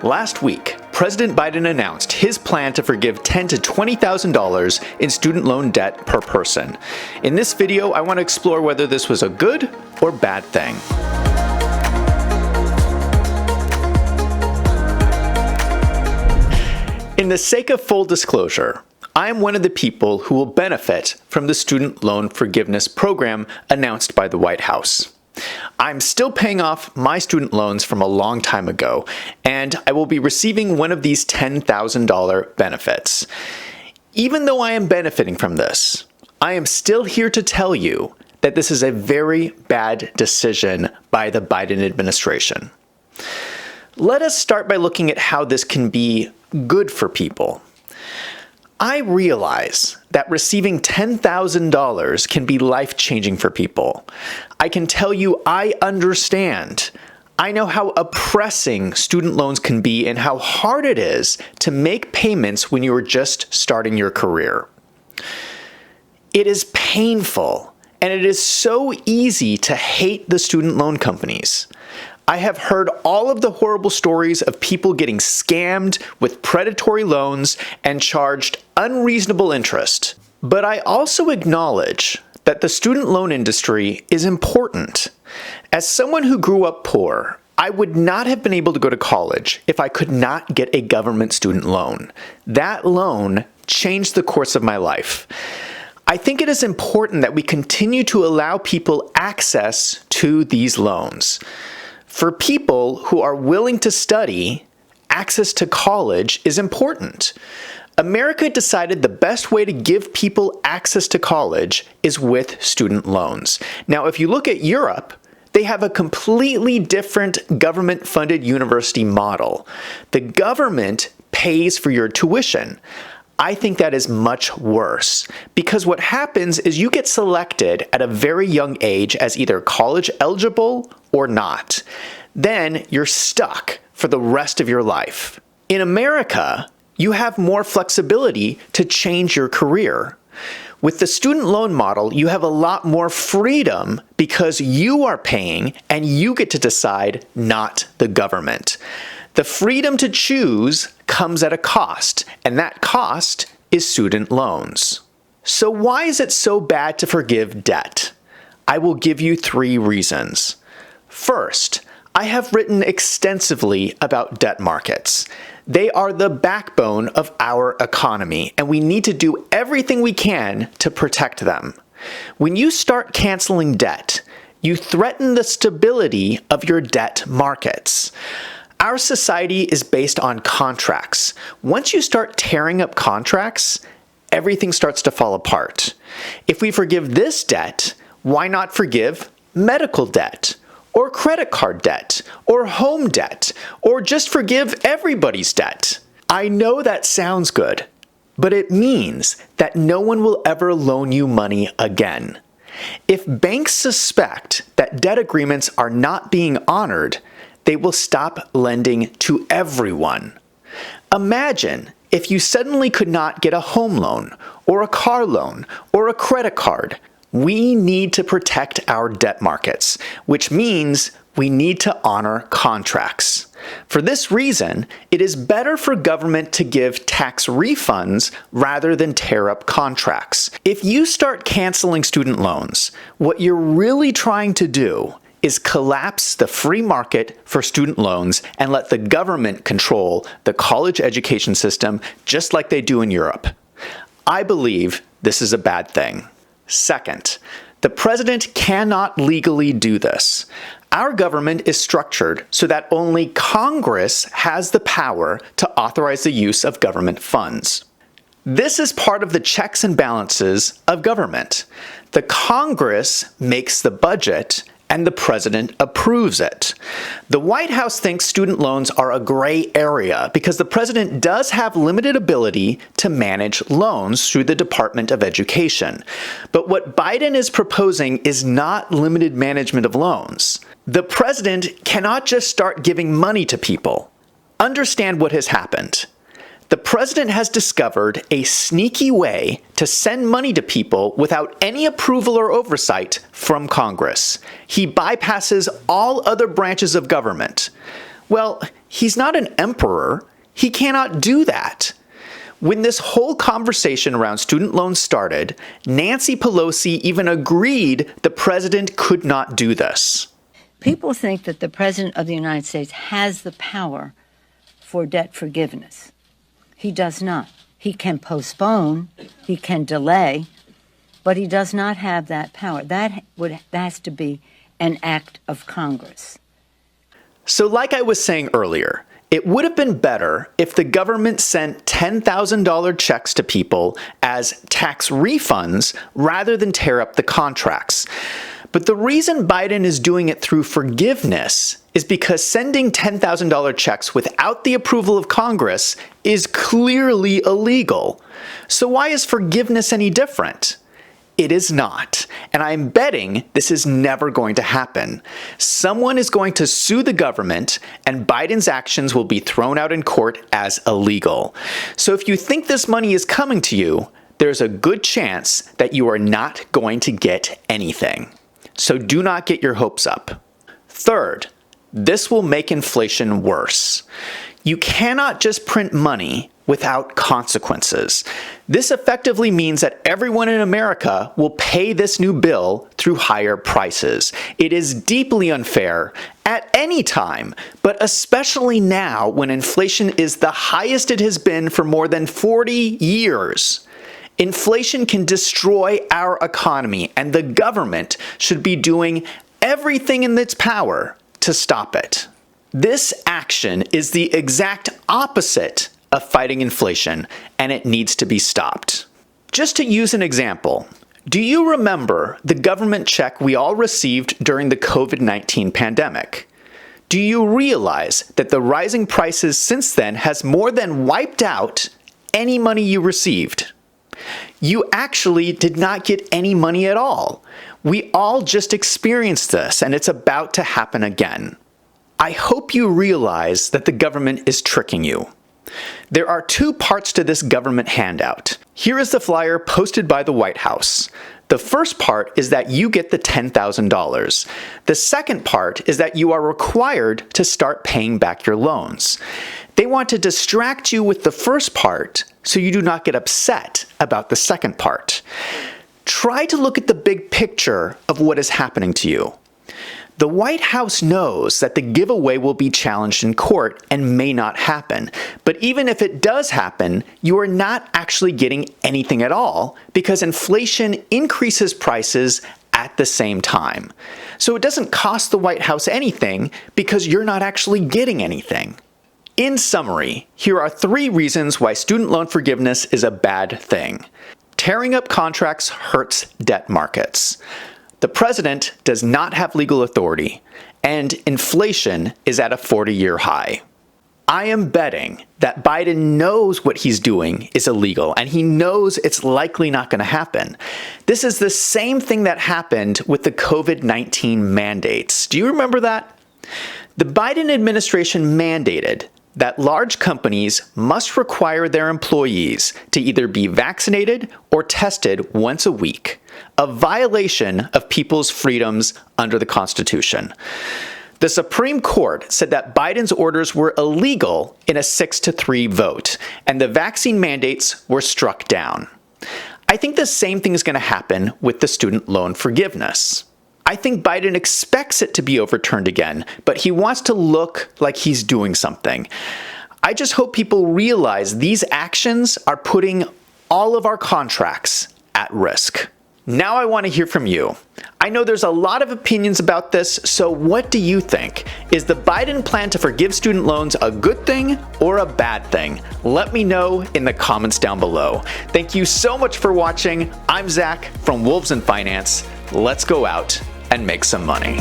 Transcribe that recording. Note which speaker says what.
Speaker 1: Last week, President Biden announced his plan to forgive $10,000 to $20,000 in student loan debt per person. In this video, I want to explore whether this was a good or bad thing. In the sake of full disclosure, I am one of the people who will benefit from the student loan forgiveness program announced by the White House. I'm still paying off my student loans from a long time ago, and I will be receiving one of these $10,000 benefits. Even though I am benefiting from this, I am still here to tell you that this is a very bad decision by the Biden administration. Let us start by looking at how this can be good for people. I realize that receiving $10,000 can be life-changing for people. I can tell you I understand. I know how oppressing student loans can be and how hard it is to make payments when you are just starting your career. It is painful, and it is so easy to hate the student loan companies. I have heard all of the horrible stories of people getting scammed with predatory loans and charged unreasonable interest. But I also acknowledge that the student loan industry is important. As someone who grew up poor, I would not have been able to go to college if I could not get a government student loan. That loan changed the course of my life. I think it is important that we continue to allow people access to these loans. For people who are willing to study, access to college is important. America decided the best way to give people access to college is with student loans. Now, if you look at Europe, they have a completely different government-funded university model. The government pays for your tuition. I think that is much worse because what happens is you get selected at a very young age as either college eligible or not. Then you're stuck for the rest of your life. In America, you have more flexibility to change your career. With the student loan model, you have a lot more freedom because you are paying and you get to decide, not the government. The freedom to choose comes at a cost, and that cost is student loans. So why is it so bad to forgive debt? I will give you 3 reasons. First, I have written extensively about debt markets. They are the backbone of our economy, and we need to do everything we can to protect them. When you start canceling debt, you threaten the stability of your debt markets. Our society is based on contracts. Once you start tearing up contracts, everything starts to fall apart. If we forgive this debt, why not forgive medical debt, or credit card debt, or home debt, or just forgive everybody's debt? I know that sounds good, but it means that no one will ever loan you money again. If banks suspect that debt agreements are not being honored, they will stop lending to everyone. Imagine if you suddenly could not get a home loan, or a car loan, or a credit card. We need to protect our debt markets, which means we need to honor contracts. For this reason, it is better for government to give tax refunds rather than tear up contracts. If you start canceling student loans, what you're really trying to do is collapse the free market for student loans and let the government control the college education system just like they do in Europe. I believe this is a bad thing. Second, the president cannot legally do this. Our government is structured so that only Congress has the power to authorize the use of government funds. This is part of the checks and balances of government. The Congress makes the budget and the president approves it. The White House thinks student loans are a gray area because the president does have limited ability to manage loans through the Department of Education. But what Biden is proposing is not limited management of loans. The president cannot just start giving money to people. Understand what has happened. The president has discovered a sneaky way to send money to people without any approval or oversight from Congress. He bypasses all other branches of government. Well, He's not an emperor. He cannot do that. When this whole conversation around student loans started, Nancy Pelosi even agreed the president could not do this.
Speaker 2: People think that the President of the United States has the power for debt forgiveness. He does not. He can postpone, he can delay, but he does not have that power. That has to be an act of Congress.
Speaker 1: So like I was saying earlier, it would have been better if the government sent $10,000 checks to people as tax refunds rather than tear up the contracts. But the reason Biden is doing it through forgiveness is because sending $10,000 checks without the approval of Congress is clearly illegal. So why is forgiveness any different? It is not, and I'm betting this is never going to happen. Someone is going to sue the government, and Biden's actions will be thrown out in court as illegal. So if you think this money is coming to you, there's a good chance that you are not going to get anything. So do not get your hopes up. Third, this will make inflation worse. You cannot just print money without consequences. This effectively means that everyone in America will pay this new bill through higher prices. It is deeply unfair at any time, but especially now when inflation is the highest it has been for more than 40 years. Inflation can destroy our economy, and the government should be doing everything in its power to stop it. This action is the exact opposite of fighting inflation, and it needs to be stopped. Just to use an example, do you remember the government check we all received during the COVID-19 pandemic? Do you realize that the rising prices since then has more than wiped out any money you received? You actually did not get any money at all. We all just experienced this, and it's about to happen again. I hope you realize that the government is tricking you. There are two parts to this government handout. Here is the flyer posted by the White House. The first part is that you get the $10,000. The second part is that you are required to start paying back your loans. They want to distract you with the first part so you do not get upset about the second part. Try to look at the big picture of what is happening to you. The White House knows that the giveaway will be challenged in court and may not happen. But even if it does happen, you are not actually getting anything at all because inflation increases prices at the same time. So it doesn't cost the White House anything because you're not actually getting anything. In summary, here are 3 reasons why student loan forgiveness is a bad thing. Tearing up contracts hurts debt markets. The president does not have legal authority, and inflation is at a 40-year high. I am betting that Biden knows what he's doing is illegal, and he knows it's likely not going to happen. This is the same thing that happened with the COVID-19 mandates. Do you remember that? The Biden administration mandated that large companies must require their employees to either be vaccinated or tested once a week, a violation of people's freedoms under the Constitution. The Supreme Court said that Biden's orders were illegal in a 6-3 vote, and the vaccine mandates were struck down. I think the same thing is going to happen with the student loan forgiveness. I think Biden expects it to be overturned again, but he wants to look like he's doing something. I just hope people realize these actions are putting all of our contracts at risk. Now I want to hear from you. I know there's a lot of opinions about this, so what do you think? Is the Biden plan to forgive student loans a good thing or a bad thing? Let me know in the comments down below. Thank you so much for watching. I'm Zach from Wolves in Finance. Let's go out and make some money.